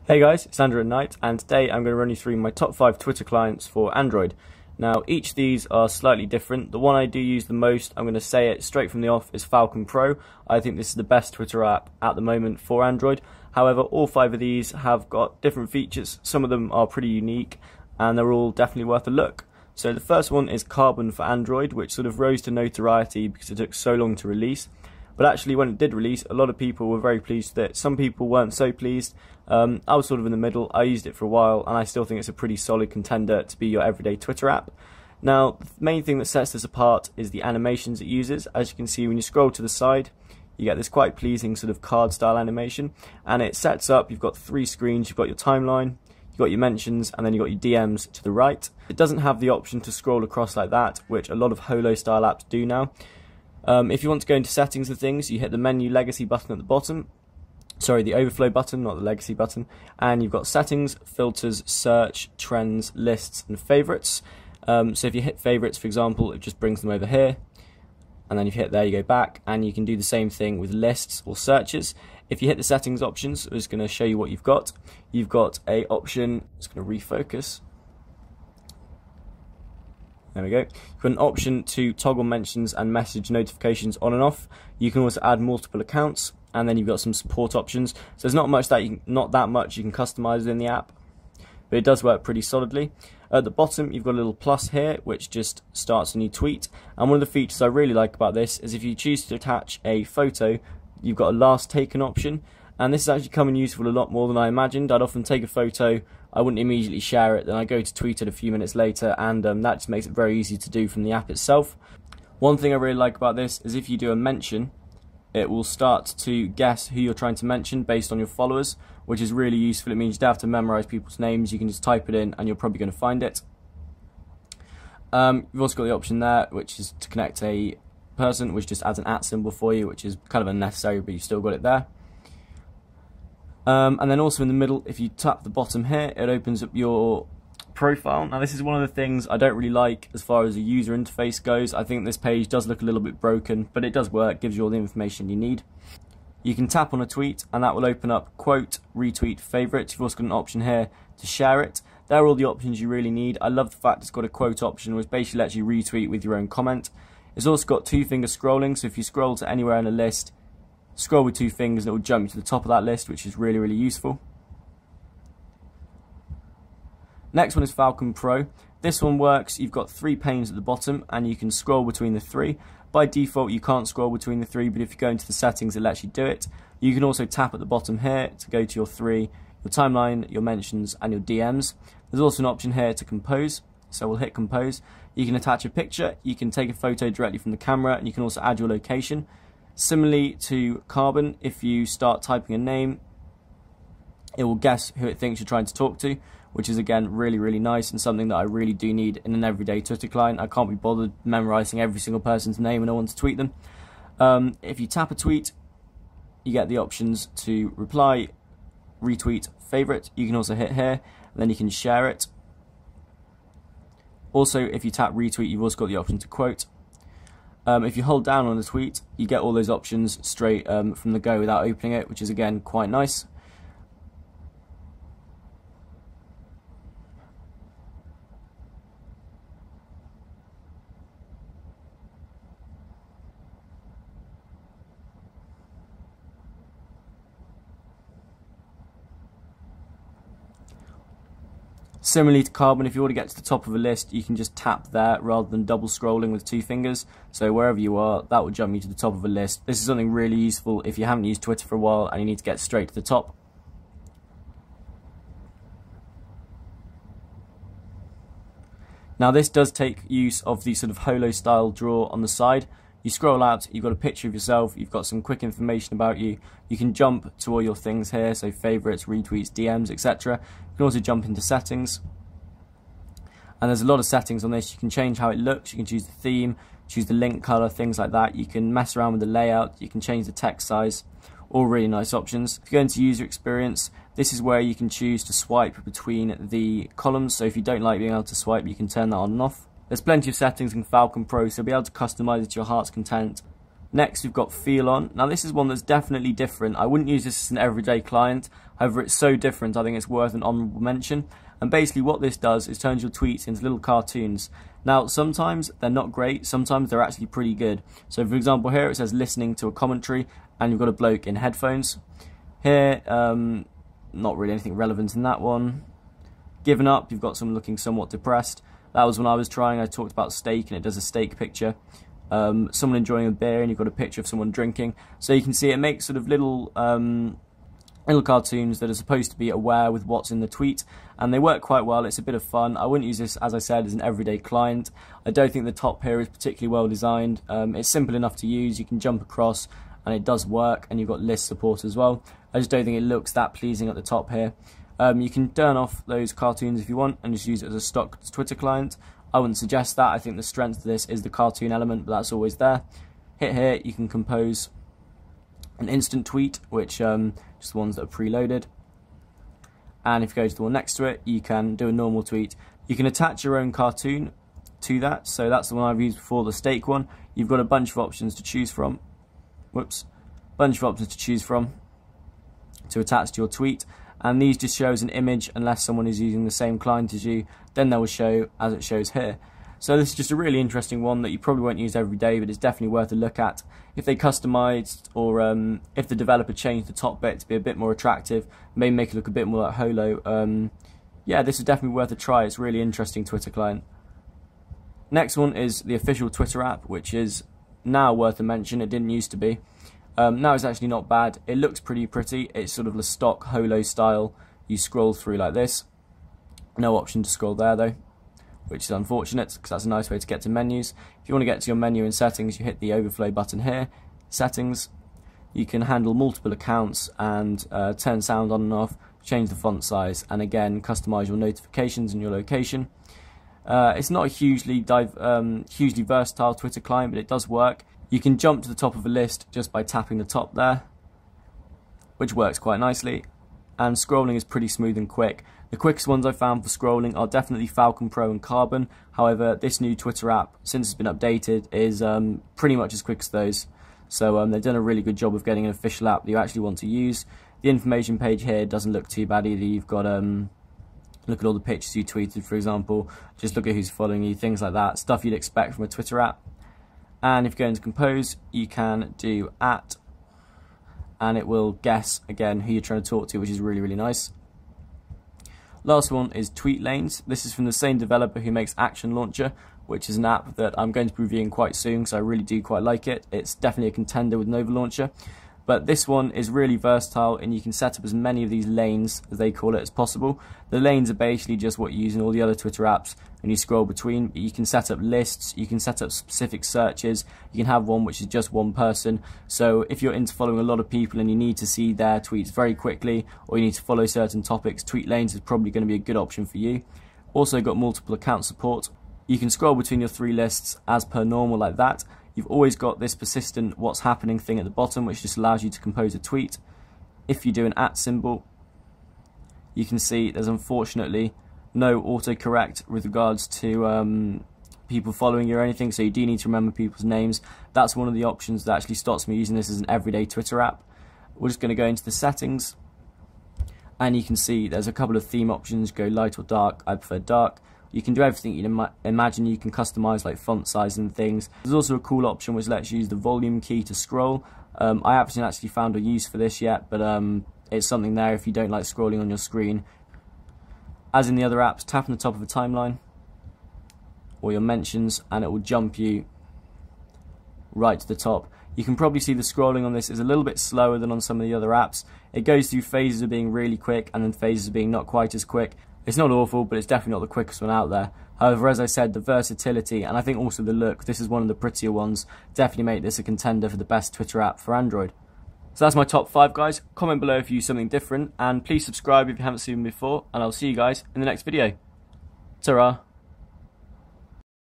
Hey guys, it's Andrew at Night, and today I'm going to run you through my top 5 Twitter clients for Android. Now, each of these are slightly different. The one I do use the most, I'm going to say it straight from the off, is Feelon Pro. I think this is the best Twitter app at the moment for Android. However, all 5 of these have got different features. Some of them are pretty unique, and they're all definitely worth a look. So the first one is Carbon for Android, which sort of rose to notoriety because it took so long to release. But actually, when it did release, a lot of people were very pleased with it. Some people weren't so pleased. I was sort of in the middle. I used it for a while, and I still think it's a pretty solid contender to be your everyday Twitter app. Now, the main thing that sets this apart is the animations it uses. As you can see, when you scroll to the side, you get this quite pleasing sort of card-style animation, and it sets up, you've got 3 screens. You've got your timeline, you've got your mentions, and then you've got your DMs to the right. It doesn't have the option to scroll across like that, which a lot of holo-style apps do now. If you want to go into settings of things, you hit the menu legacy button at the bottom. Sorry, the overflow button, not the legacy button. And you've got settings, filters, search, trends, lists, and favorites. So if you hit favorites, for example, it just brings them over here. And then if you hit there, you go back. And you can do the same thing with lists or searches. If you hit the settings options, I'm just going to show you what you've got. You've got a option, it's going to refocus. There we go. You've got an option to toggle mentions and message notifications on and off. You can also add multiple accounts, and then you've got some support options. So there's not that much you can customize in the app, but it does work pretty solidly. At the bottom, you've got a little plus here, which just starts a new tweet. And one of the features I really like about this is if you choose to attach a photo, you've got a last taken option. And this is actually coming useful a lot more than I imagined. I'd often take a photo, I wouldn't immediately share it, then I go to tweet it a few minutes later, and that just makes it very easy to do from the app itself. One thing I really like about this is if you do a mention, it will start to guess who you're trying to mention based on your followers, which is really useful. It means you don't have to memorize people's names, you can just type it in and you're probably going to find it. You've also got the option there, which is to connect a person, which just adds an @ symbol for you, which is kind of unnecessary, but you've still got it there. And then also in the middle, if you tap the bottom here, it opens up your profile. Now this is one of the things I don't really like as far as the user interface goes. I think this page does look a little bit broken, but it does work, gives you all the information you need. You can tap on a tweet and that will open up quote, retweet, favorites. You've also got an option here to share it. They're all the options you really need. I love the fact it's got a quote option, which basically lets you retweet with your own comment. It's also got 2-finger scrolling, so if you scroll to anywhere in a list, scroll with 2 fingers and it will jump you to the top of that list, which is really, really useful. Next one is Feelon Pro. This one works, you've got 3 panes at the bottom and you can scroll between the 3. By default you can't scroll between the 3, but if you go into the settings it lets you do it. You can also tap at the bottom here to go to your 3, your timeline, your mentions and your DMs. There's also an option here to compose, so we'll hit compose. You can attach a picture, you can take a photo directly from the camera, and you can also add your location. Similarly to Carbon, if you start typing a name, it will guess who it thinks you're trying to talk to, which is again really, really nice and something that I really do need in an everyday Twitter client. I can't be bothered memorizing every single person's name when I want to tweet them. If you tap a tweet, you get the options to reply, retweet, favorite. You can also hit here, and then you can share it. Also, if you tap retweet, you've also got the option to quote. If you hold down on the tweet, you get all those options straight from the go without opening it, which is again quite nice. Similarly to Carbon, if you want to get to the top of a list, you can just tap there rather than double scrolling with 2 fingers. So wherever you are, that will jump you to the top of a list. This is something really useful if you haven't used Twitter for a while and you need to get straight to the top. Now this does take use of the sort of holo style drawer on the side. You scroll out, you've got a picture of yourself, you've got some quick information about you. You can jump to all your things here, so favorites, retweets, DMs, etc. You can also jump into settings. And there's a lot of settings on this. You can change how it looks, you can choose the theme, choose the link color, things like that. You can mess around with the layout, you can change the text size. All really nice options. If you go into user experience, this is where you can choose to swipe between the columns. So if you don't like being able to swipe, you can turn that on and off. There's plenty of settings in Feelon Pro, so you'll be able to customize it to your heart's content. Next, we've got Feelon. Now, this is one that's definitely different. I wouldn't use this as an everyday client. However, it's so different, I think it's worth an honourable mention. And basically what this does is turns your tweets into little cartoons. Now, sometimes they're not great. Sometimes they're actually pretty good. So, for example, here it says listening to a commentary, and you've got a bloke in headphones. Here, not really anything relevant in that one. Given up, you've got someone looking somewhat depressed. That was when I was trying. I talked about steak, and it does a steak picture. Someone enjoying a beer, and you've got a picture of someone drinking. So you can see it makes sort of little cartoons that are supposed to be aware with what's in the tweet, and they work quite well. It's a bit of fun. I wouldn't use this, as I said, as an everyday client. I don't think the top here is particularly well designed. It's simple enough to use. You can jump across, and it does work, and you've got list support as well. I just don't think it looks that pleasing at the top here. You can turn off those cartoons if you want and just use it as a stock Twitter client. I wouldn't suggest that. I think the strength of this is the cartoon element, but that's always there. Hit here, you can compose an instant tweet, which just the ones that are preloaded. And if you go to the one next to it, you can do a normal tweet. You can attach your own cartoon to that. So that's the one I've used before, the steak one. You've got a bunch of options to choose from. Bunch of options to choose from to attach to your tweet. And these just shows an image unless someone is using the same client as you, then they will show as it shows here. So this is just a really interesting one that you probably won't use every day, but it's definitely worth a look at. If they customised or if the developer changed the top bit to be a bit more attractive, maybe make it look a bit more like Holo, yeah, this is definitely worth a try. It's a really interesting Twitter client. Next one is the official Twitter app, which is now worth a mention. It didn't used to be. Now it's actually not bad. It looks pretty. It's sort of the stock Holo style. You scroll through like this. No option to scroll there though, which is unfortunate because that's a nice way to get to menus. If you want to get to your menu in settings, you hit the overflow button here. Settings. You can handle multiple accounts and turn sound on and off, change the font size, and again customize your notifications and your location. It's not a hugely versatile Twitter client, but it does work. You can jump to the top of a list just by tapping the top there, which works quite nicely, and scrolling is pretty smooth and quick. The quickest ones I've found for scrolling are definitely Falcon Pro and Carbon. However, this new Twitter app, since it's been updated, is pretty much as quick as those. So they've done a really good job of getting an official app that you actually want to use. The information page here doesn't look too bad either. You've got look at all the pictures you tweeted, for example. Just look at who's following you, things like that. Stuff you'd expect from a Twitter app. And if you go into Compose, you can do @ and it will guess again who you're trying to talk to, which is really, really nice. Last one is Tweet Lanes. This is from the same developer who makes Action Launcher, which is an app that I'm going to be reviewing quite soon because I really do quite like it. It's definitely a contender with Nova Launcher. But this one is really versatile, and you can set up as many of these lanes, as they call it, as possible. The lanes are basically just what you use in all the other Twitter apps, and you scroll between. You can set up lists, you can set up specific searches, you can have one which is just one person. So if you're into following a lot of people and you need to see their tweets very quickly, or you need to follow certain topics, Tweet Lanes is probably going to be a good option for you. Also got multiple account support. You can scroll between your 3 lists as per normal like that. You've always got this persistent what's happening thing at the bottom, which just allows you to compose a tweet. If you do an @ symbol, you can see there's unfortunately no autocorrect with regards to people following you or anything, so you do need to remember people's names. That's one of the options that actually stops me using this as an everyday Twitter app. We're just going to go into the settings, and you can see there's a couple of theme options. Go light or dark. I prefer dark. You can do everything you'd imagine. You can customize like font size and things. There's also a cool option which lets you use the volume key to scroll. I haven't actually found a use for this yet, but it's something there if you don't like scrolling on your screen. As in the other apps, tap on the top of a timeline or your mentions and it will jump you right to the top. You can probably see the scrolling on this is a little bit slower than on some of the other apps. It goes through phases of being really quick and then phases of being not quite as quick. It's not awful, but it's definitely not the quickest one out there. However, as I said, the versatility and I think also the look, this is one of the prettier ones, definitely make this a contender for the best Twitter app for Android. So that's my top 5, guys. Comment below if you use something different, and please subscribe if you haven't seen me before, and I'll see you guys in the next video. Ta-ra!